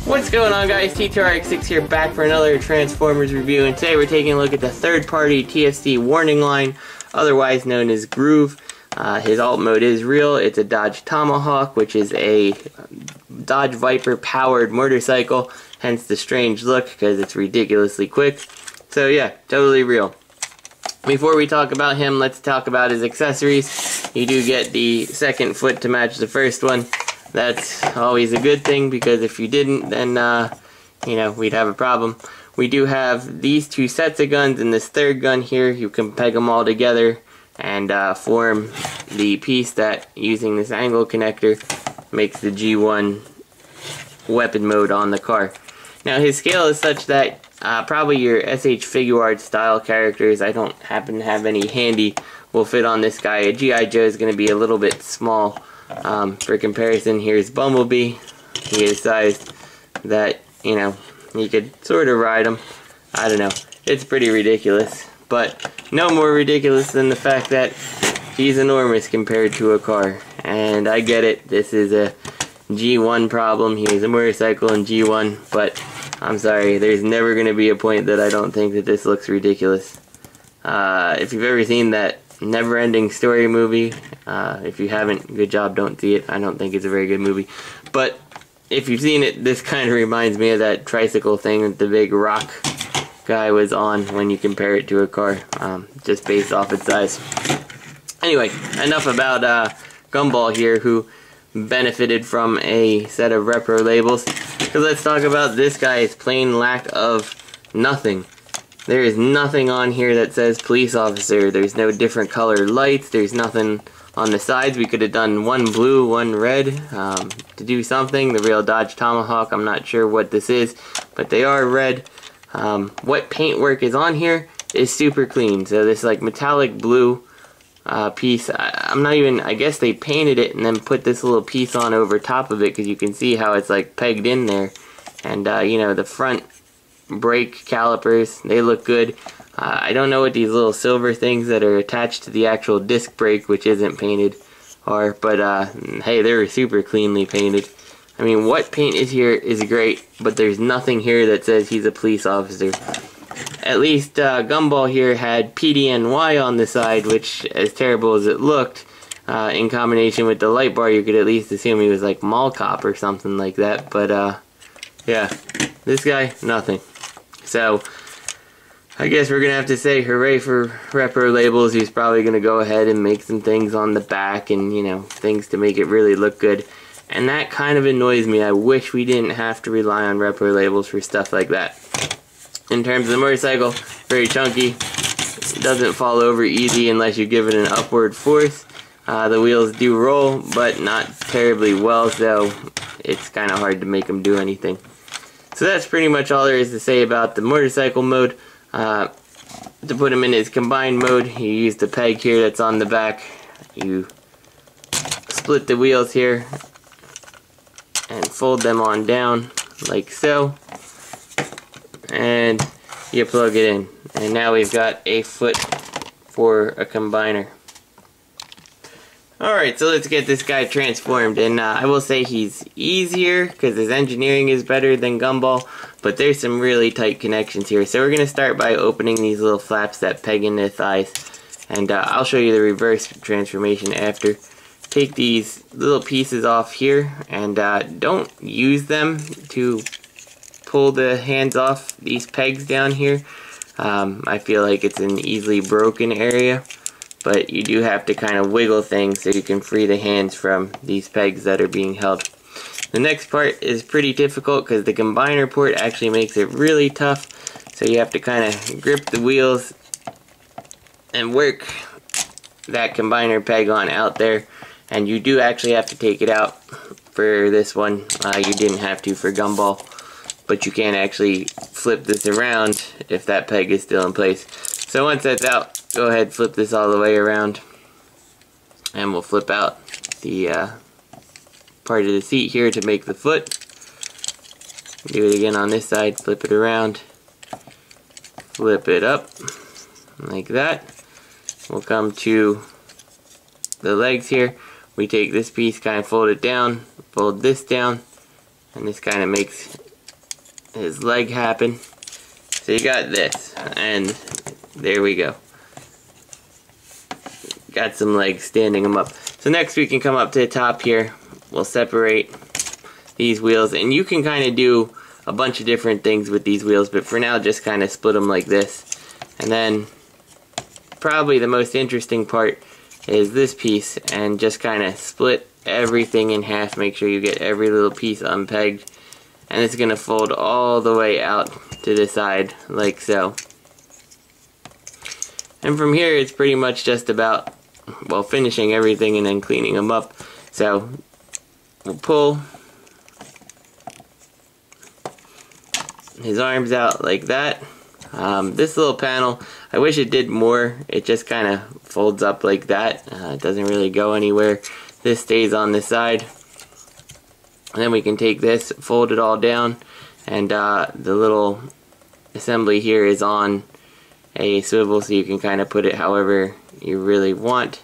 What's going on, guys? T2RX6 here, back for another Transformers review, and today we're taking a look at the third-party TFC warning line, otherwise known as Groove. His alt mode is real. It's a Dodge Tomahawk, which is a Dodge Viper powered motorcycle, hence the strange look because it's ridiculously quick. So yeah, totally real. Before we talk about him, let's talk about his accessories. You do get the second foot to match the first one. That's always a good thing, because if you didn't, then, you know, we'd have a problem. We do have these two sets of guns and this third gun here. You can peg them all together and form the piece that, using this angle connector, makes the G1 weapon mode on the car. Now, his scale is such that probably your SH Figuart style characters, I don't happen to have any handy, will fit on this guy. A G.I. Joe is going to be a little bit small. For comparison, here's Bumblebee. He is sized that, you know, you could sort of ride him. I don't know. It's pretty ridiculous. But no more ridiculous than the fact that he's enormous compared to a car. And I get it. This is a G1 problem. He is a motorcycle in G1. But I'm sorry. There's never going to be a point that I don't think that this looks ridiculous. If you've ever seen that Never-Ending Story movie, if you haven't, good job, don't see it. I don't think it's a very good movie, but if you've seen it, this kind of reminds me of that tricycle thing that the big rock guy was on when you compare it to a car, just based off its size. Anyway, enough about Gumball here, who benefited from a set of repro labels, because let's talk about this guy's plain lack of nothing. There is nothing on here that says police officer. There's no different colored lights. There's nothing on the sides. We could have done one blue, one red to do something. The real Dodge Tomahawk, I'm not sure what this is, but they are red. What paintwork is on here is super clean. So this like metallic blue piece, I'm not even, I guess they painted it and then put this little piece on over top of it, because you can see how it's like pegged in there. And you know, the front brake calipers, they look good. I don't know what these little silver things that are attached to the actual disc brake, which isn't painted, are, but hey, they're super cleanly painted. I mean, what paint is here is great, but there's nothing here that says he's a police officer. At least Gumball here had PDNY on the side, which, as terrible as it looked, in combination with the light bar, you could at least assume he was like mall cop or something like that. But yeah, this guy, nothing. So, I guess we're going to have to say hooray for repro labels. He's probably going to go ahead and make some things on the back and, you know, things to make it really look good. And that kind of annoys me. I wish we didn't have to rely on repro labels for stuff like that. In terms of the motorcycle, very chunky. It doesn't fall over easy unless you give it an upward force. The wheels do roll, but not terribly well, so it's kind of hard to make them do anything. So that's pretty much all there is to say about the motorcycle mode. To put him in his combined mode, you use the peg here that's on the back. You split the wheels here and fold them on down like so. And you plug it in. And now we've got a foot for a combiner. Alright, so let's get this guy transformed, and I will say he's easier because his engineering is better than Gumball, but there's some really tight connections here. So we're going to start by opening these little flaps that peg into the thighs, and I'll show you the reverse transformation after. Take these little pieces off here, and don't use them to pull the hands off these pegs down here. I feel like it's an easily broken area. But you do have to kind of wiggle things so you can free the hands from these pegs that are being held. The next part is pretty difficult because the combiner port actually makes it really tough. So you have to kind of grip the wheels and work that combiner peg on out there. And you do actually have to take it out for this one. You didn't have to for Gumball. But you can actually flip this around if that peg is still in place. So once that's out, go ahead, flip this all the way around, and we'll flip out the part of the seat here to make the foot. Do it again on this side, flip it around, flip it up, like that. We'll come to the legs here. We take this piece, kind of fold it down, fold this down, and this kind of makes his leg happen. So you got this, and there we go. Got some legs standing them up. So next we can come up to the top here. We'll separate these wheels, and you can kind of do a bunch of different things with these wheels, but for now just kind of split them like this. And then probably the most interesting part is this piece, and just kind of split everything in half. Make sure you get every little piece unpegged, and it's going to fold all the way out to the side like so. And from here it's pretty much just about, well, finishing everything and then cleaning them up. So we'll pull his arms out like that. This little panel, I wish it did more. It just kind of folds up like that. It doesn't really go anywhere. This stays on the side. And then we can take this, fold it all down, and the little assembly here is on a swivel, so you can kind of put it however you really want.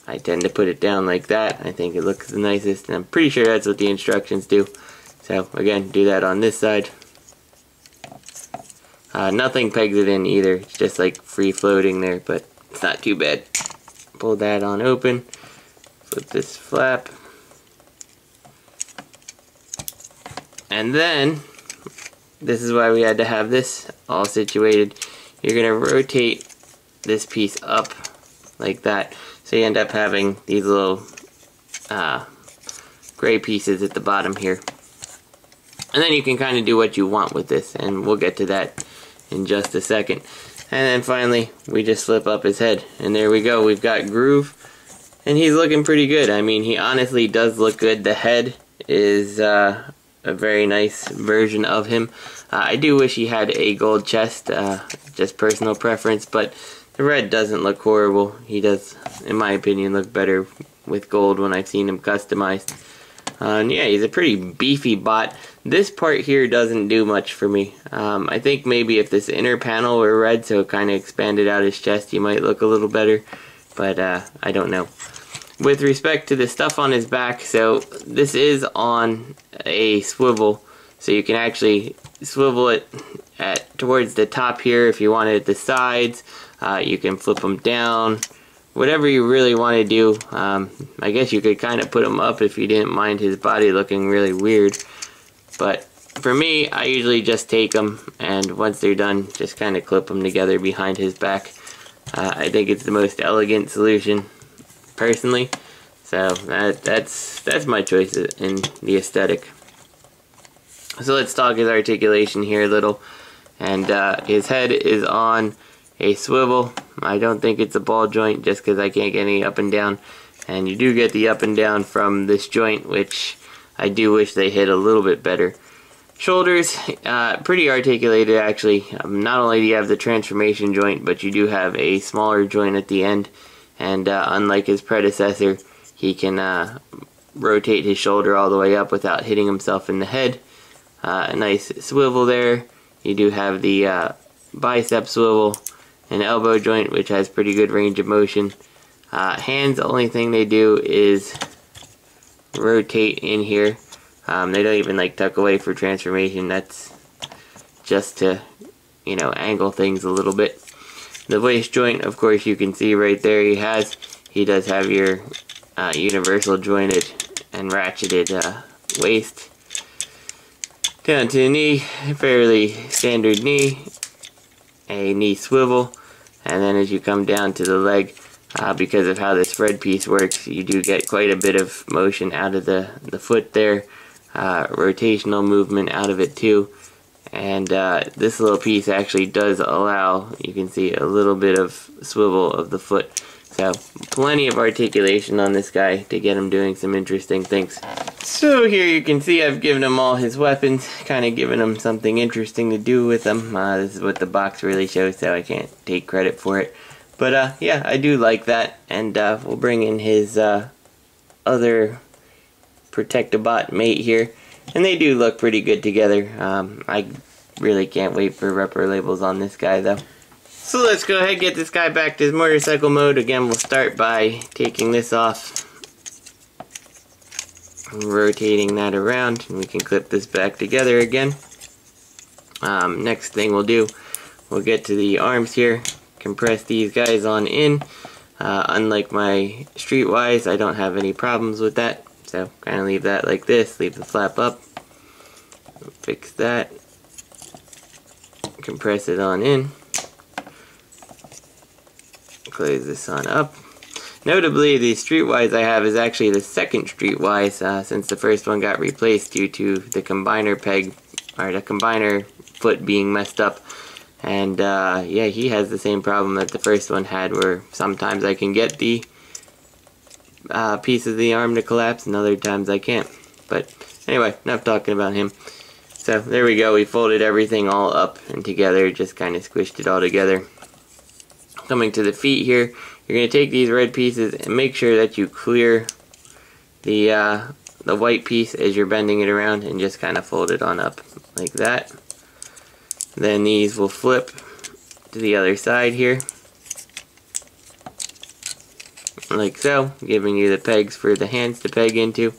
I tend to put it down like that. I think it looks the nicest, and I'm pretty sure that's what the instructions do. So again, do that on this side. Nothing pegs it in either. It's just like free floating there, but it's not too bad. Pull that on open. Flip this flap. And then, this is why we had to have this all situated. You're going to rotate this piece up like that. So you end up having these little gray pieces at the bottom here. And then you can kind of do what you want with this, and we'll get to that in just a second. And then finally, we just slip up his head, and there we go. We've got Groove, and he's looking pretty good. I mean, he honestly does look good. The head is a very nice version of him. I do wish he had a gold chest, just personal preference, but the red doesn't look horrible. He does, in my opinion, look better with gold when I've seen him customized. And yeah, he's a pretty beefy bot. This part here doesn't do much for me. I think maybe if this inner panel were red, so it kind of expanded out his chest, he might look a little better, but I don't know. With respect to the stuff on his back, so this is on a swivel, so you can actually swivel it towards the top here if you want it at the sides. You can flip them down, whatever you really want to do. I guess you could kind of put him up if you didn't mind his body looking really weird. But for me, I usually just take them, and once they're done, just kind of clip them together behind his back. I think it's the most elegant solution, personally. So that's my choice in the aesthetic. So let's talk his articulation here a little. And his head is on a swivel. I don't think it's a ball joint just because I can't get any up and down. And you do get the up and down from this joint, which I do wish they hit a little bit better. Shoulders, pretty articulated actually. Not only do you have the transformation joint, but you do have a smaller joint at the end. And unlike his predecessor, he can rotate his shoulder all the way up without hitting himself in the head. A nice swivel there. You do have the bicep swivel and elbow joint, which has pretty good range of motion. Hands, the only thing they do is rotate in here. They don't even like tuck away for transformation. That's just to, you know, angle things a little bit. The waist joint, of course, you can see right there he does have your universal jointed and ratcheted waist. Down to the knee, fairly standard knee, a knee swivel, and then as you come down to the leg, because of how this red piece works, you do get quite a bit of motion out of the foot there, rotational movement out of it too, and this little piece actually does allow, you can see, a little bit of swivel of the foot. So plenty of articulation on this guy to get him doing some interesting things. So here you can see I've given him all his weapons, kind of given him something interesting to do with them. This is what the box really shows, so I can't take credit for it. But yeah, I do like that, and we'll bring in his other Protectobot mate here, and they do look pretty good together. I really can't wait for repro labels on this guy though. So let's go ahead and get this guy back to his motorcycle mode. Again, we'll start by taking this off, rotating that around, and we can clip this back together again. Next thing we'll do, we'll get to the arms here, compress these guys on in. Unlike my Streetwise, I don't have any problems with that, so kind of leave that like this, leave the flap up, fix that, compress it on in, close this on up. Notably, the Streetwise I have is actually the second Streetwise, since the first one got replaced due to the combiner peg, or the combiner foot being messed up. And yeah, he has the same problem that the first one had, where sometimes I can get the piece of the arm to collapse and other times I can't. But anyway, enough talking about him. So there we go, we folded everything all up and together, just kind of squished it all together. Coming to the feet here, you're going to take these red pieces and make sure that you clear the white piece as you're bending it around, and just kind of fold it on up like that. Then these will flip to the other side here, like so, giving you the pegs for the hands to peg into.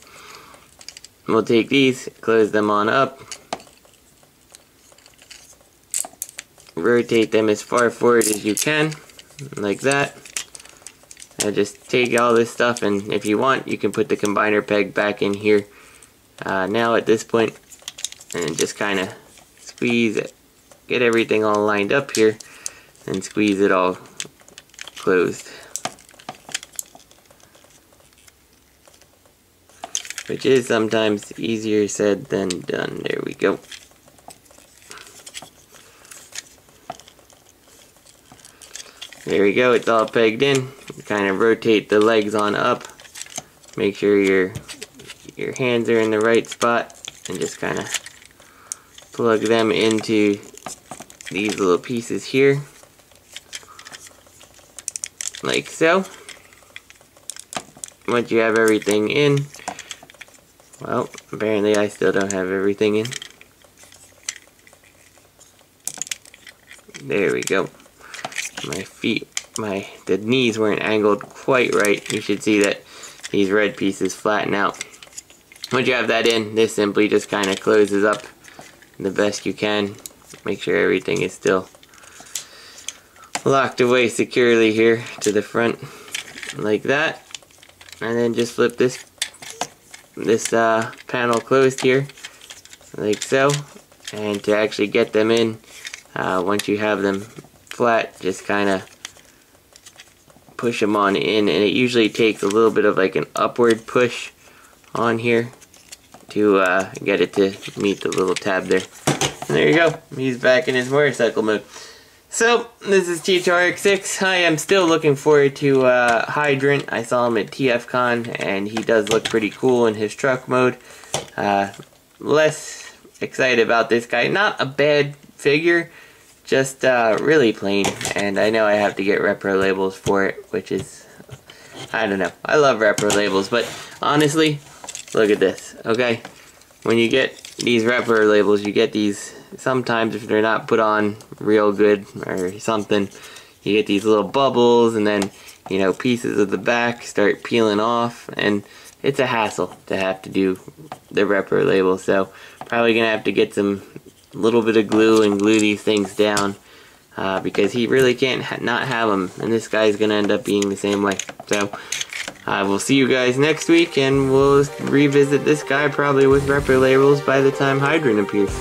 We'll take these, close them on up, rotate them as far forward as you can, like that. And just take all this stuff, and if you want, you can put the combiner peg back in here now at this point, and just kind of squeeze it. Get everything all lined up here and squeeze it all closed, which is sometimes easier said than done. There we go. There we go, it's all pegged in. Kind of rotate the legs on up, make sure your hands are in the right spot, and just kind of plug them into these little pieces here, like so. Once you have everything in, well, apparently I still don't have everything in. There we go. My feet, the knees weren't angled quite right. You should see that these red pieces flatten out. Once you have that in, this simply just kind of closes up the best you can. Make sure everything is still locked away securely here to the front, like that. And then just flip this panel closed here, like so. And to actually get them in, once you have them flat, just kind of push them on in, and it usually takes a little bit of like an upward push on here to get it to meet the little tab there. And there you go, he's back in his motorcycle mode. So this is T2RX6. I am still looking forward to Hydrant. I saw him at TFCon and he does look pretty cool in his truck mode. Less excited about this guy. Not a bad figure, just really plain, and I know I have to get repro labels for it, which is, I don't know. I love repro labels, but honestly, look at this, okay? When you get these repro labels, you get these, sometimes if they're not put on real good or something, you get these little bubbles, and then, you know, pieces of the back start peeling off, and it's a hassle to have to do the repro label, so probably gonna have to get some little bit of glue and glue these things down, because he really can't not have them, and this guy's gonna end up being the same way. So we'll see you guys next week, and we'll revisit this guy probably with repro labels by the time Hydrant appears.